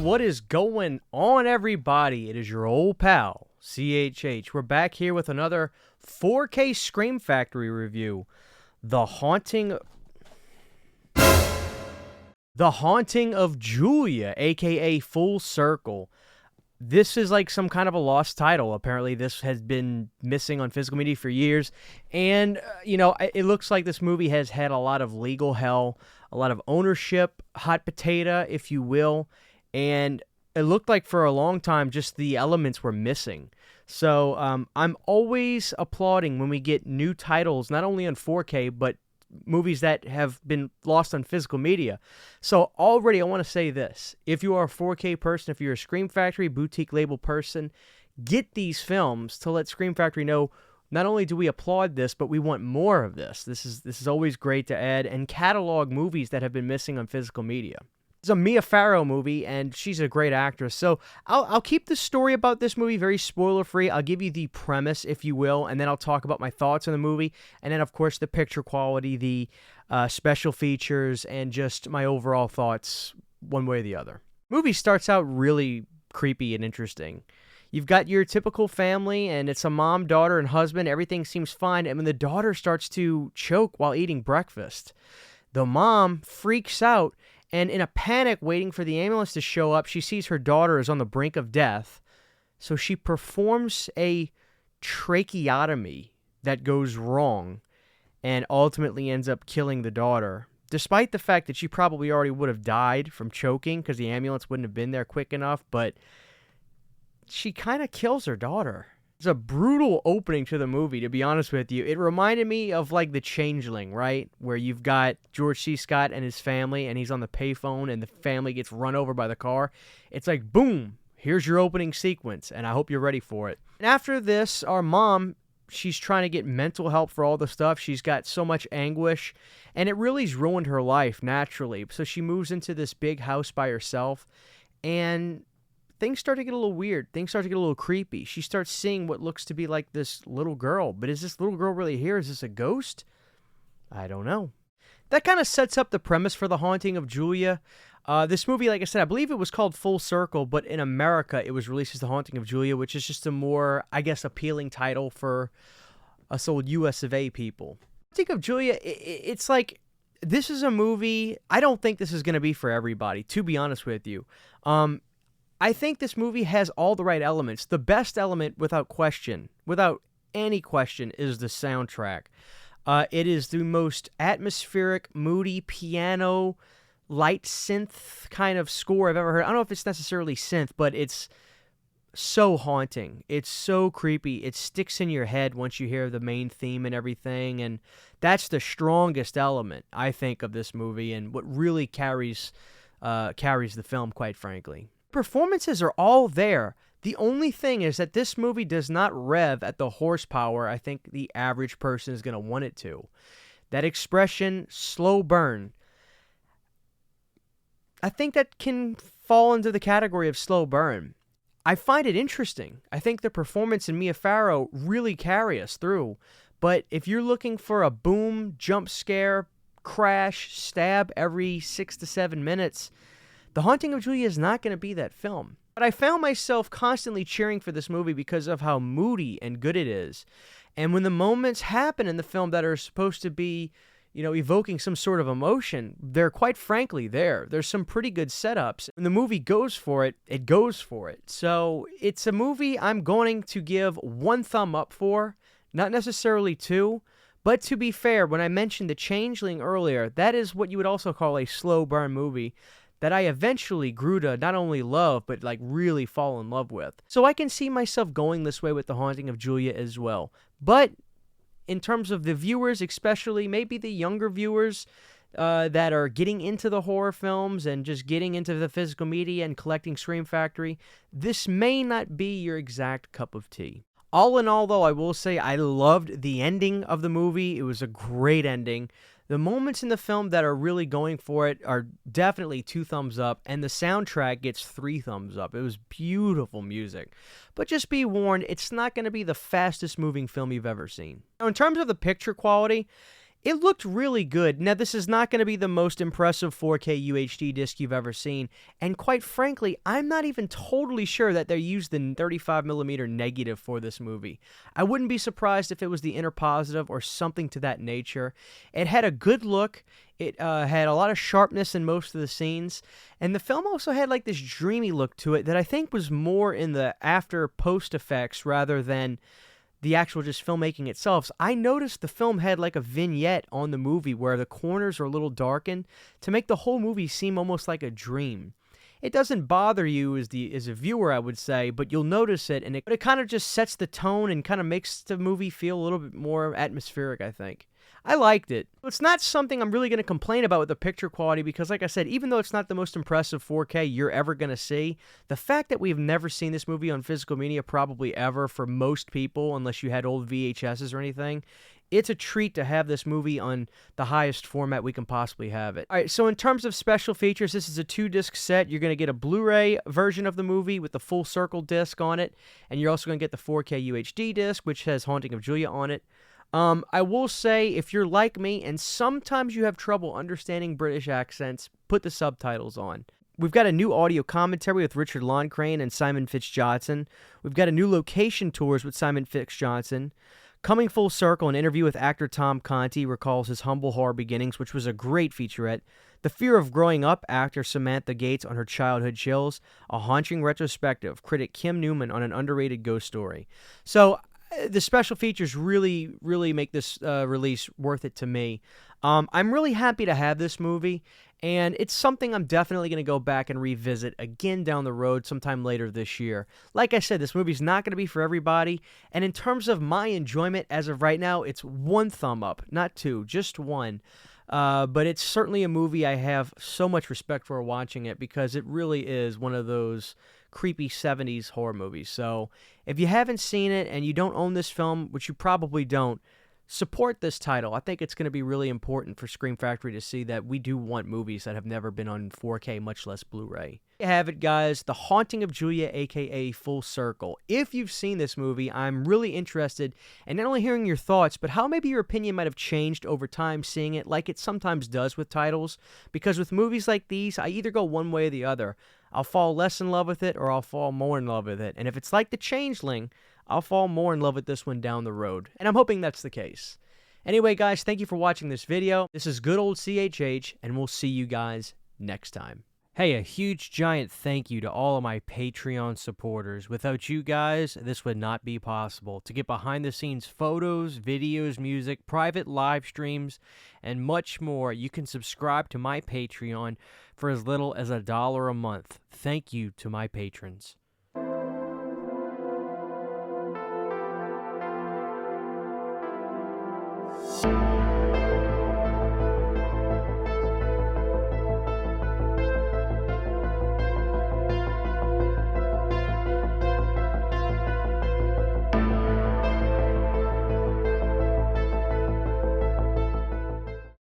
What is going on, everybody? It is your old pal, CHH. We're back here with another 4K Scream Factory review. The Haunting of Julia, aka Full Circle. This is like some kind of a lost title. Apparently, this has been missing on physical media for years. And, it looks like this movie has had a lot of legal hell, a lot of ownership, hot potato, if you will. And it looked like for a long time just the elements were missing. So I'm always applauding when we get new titles, not only on 4K, but movies that have been lost on physical media. So already I want to say this. If you are a 4K person, if you're a Scream Factory boutique label person, get these films to let Scream Factory know not only do we applaud this, but we want more of this. This is always great to add and catalog movies that have been missing on physical media. It's a Mia Farrow movie, and she's a great actress. So I'll keep the story about this movie very spoiler-free. I'll give you the premise, if you will, and then I'll talk about my thoughts on the movie. And then, of course, the picture quality, the special features, and just my overall thoughts one way or the other. The movie starts out really creepy and interesting. You've got your typical family, and it's a mom, daughter, and husband. Everything seems fine, and when the daughter starts to choke while eating breakfast, the mom freaks out. And in a panic, waiting for the ambulance to show up, she sees her daughter is on the brink of death. So she performs a tracheotomy that goes wrong and ultimately ends up killing the daughter, despite the fact that she probably already would have died from choking because the ambulance wouldn't have been there quick enough. But she kind of kills her daughter. It's a brutal opening to the movie, to be honest with you. It reminded me of, like, The Changeling, right? Where you've got George C. Scott and his family, and he's on the payphone, and the family gets run over by the car. It's like, boom, here's your opening sequence, and I hope you're ready for it. And after this, our mom, she's trying to get mental help for all the stuff. She's got so much anguish, and it really's ruined her life, naturally. So she moves into this big house by herself, and things start to get a little weird. Things start to get a little creepy. She starts seeing what looks to be like this little girl. But is this little girl really here? Is this a ghost? I don't know. That kind of sets up the premise for The Haunting of Julia. This movie, like I said, I believe it was called Full Circle, but in America it was released as The Haunting of Julia, which is just a more, I guess, appealing title for us old US of A people. Haunting of Julia, it's like, this is a movie, I don't think this is going to be for everybody, to be honest with you. I think this movie has all the right elements. The best element, without any question, is the soundtrack. It is the most atmospheric, moody, piano, light synth kind of score I've ever heard. I don't know if it's necessarily synth, but it's so haunting. It's so creepy. It sticks in your head once you hear the main theme and everything, and that's the strongest element, I think, of this movie, and what really carries the film, quite frankly. Performances are all there. The only thing is that this movie does not rev at the horsepower I think the average person is going to want it to. That expression, slow burn, I think that can fall into the category of slow burn. I find it interesting. I think the performance in Mia Farrow really carry us through. But if you're looking for a boom, jump scare, crash, stab every 6 to 7 minutes, The Haunting of Julia is not going to be that film. But I found myself constantly cheering for this movie because of how moody and good it is. And when the moments happen in the film that are supposed to be, evoking some sort of emotion, they're quite frankly there. There's some pretty good setups. When the movie goes for it, it goes for it. So it's a movie I'm going to give 1 thumb up for, not necessarily 2. But to be fair, when I mentioned The Changeling earlier, that is what you would also call a slow burn movie that I eventually grew to not only love, but like really fall in love with. So I can see myself going this way with The Haunting of Julia as well. But in terms of the viewers, especially maybe the younger viewers that are getting into the horror films and just getting into the physical media and collecting Scream Factory, this may not be your exact cup of tea. All in all, though, I will say I loved the ending of the movie. It was a great ending. The moments in the film that are really going for it are definitely 2 thumbs up, and the soundtrack gets 3 thumbs up. It was beautiful music. But just be warned, it's not going to be the fastest moving film you've ever seen. Now, in terms of the picture quality, It looked really good. Now, this is not going to be the most impressive 4K UHD disc you've ever seen, and quite frankly, I'm not even totally sure that they used the 35mm negative for this movie. I wouldn't be surprised if it was the inner positive or something to that nature. It had a good look. It had a lot of sharpness in most of the scenes, and the film also had like this dreamy look to it that I think was more in the after post effects rather than the actual just filmmaking itself. So I noticed the film had like a vignette on the movie where the corners are a little darkened to make the whole movie seem almost like a dream. It doesn't bother you as a viewer, I would say, but you'll notice it, and it kind of just sets the tone and kind of makes the movie feel a little bit more atmospheric, I think. I liked it. It's not something I'm really going to complain about with the picture quality because, like I said, even though it's not the most impressive 4K you're ever going to see, the fact that we've never seen this movie on physical media probably ever for most people, unless you had old VHSs or anything, it's a treat to have this movie on the highest format we can possibly have it. All right, so in terms of special features, this is a 2-disc set. You're going to get a Blu-ray version of the movie with the full circle disc on it, and you're also going to get the 4K UHD disc, which has Haunting of Julia on it. I will say, if you're like me and sometimes you have trouble understanding British accents, put the subtitles on. We've got a new audio commentary with Richard Loncraine and Simon Fitz-Johnson. We've got a new location tours with Simon Fitz-Johnson. Coming full circle, an interview with actor Tom Conti recalls his humble horror beginnings, which was a great featurette. The Fear of Growing Up, actor Samantha Gates on her childhood chills. A haunting retrospective, critic Kim Newman on an underrated ghost story. So, the special features really, really make this release worth it to me. I'm really happy to have this movie, and it's something I'm definitely going to go back and revisit again down the road sometime later this year. Like I said, this movie's not going to be for everybody, and in terms of my enjoyment as of right now, it's 1 thumb up, not 2, just 1. But it's certainly a movie I have so much respect for watching it because it really is one of those creepy 70s horror movies. So if you haven't seen it and you don't own this film, which you probably don't, support this title. I think it's going to be really important for Scream Factory to see that we do want movies that have never been on 4K, much less Blu-ray. There you have it, guys. The Haunting of Julia, aka Full Circle. If you've seen this movie, I'm really interested in not only hearing your thoughts, but how maybe your opinion might have changed over time seeing it, like it sometimes does with titles. Because with movies like these, I either go one way or the other. I'll fall less in love with it, or I'll fall more in love with it. And if it's like The Changeling, I'll fall more in love with this one down the road. And I'm hoping that's the case. Anyway, guys, thank you for watching this video. This is good old CHH, and we'll see you guys next time. Hey, a huge giant thank you to all of my Patreon supporters. Without you guys, this would not be possible. To get behind the scenes photos, videos, music, private live streams, and much more, you can subscribe to my Patreon for as little as $1 a month. Thank you to my patrons.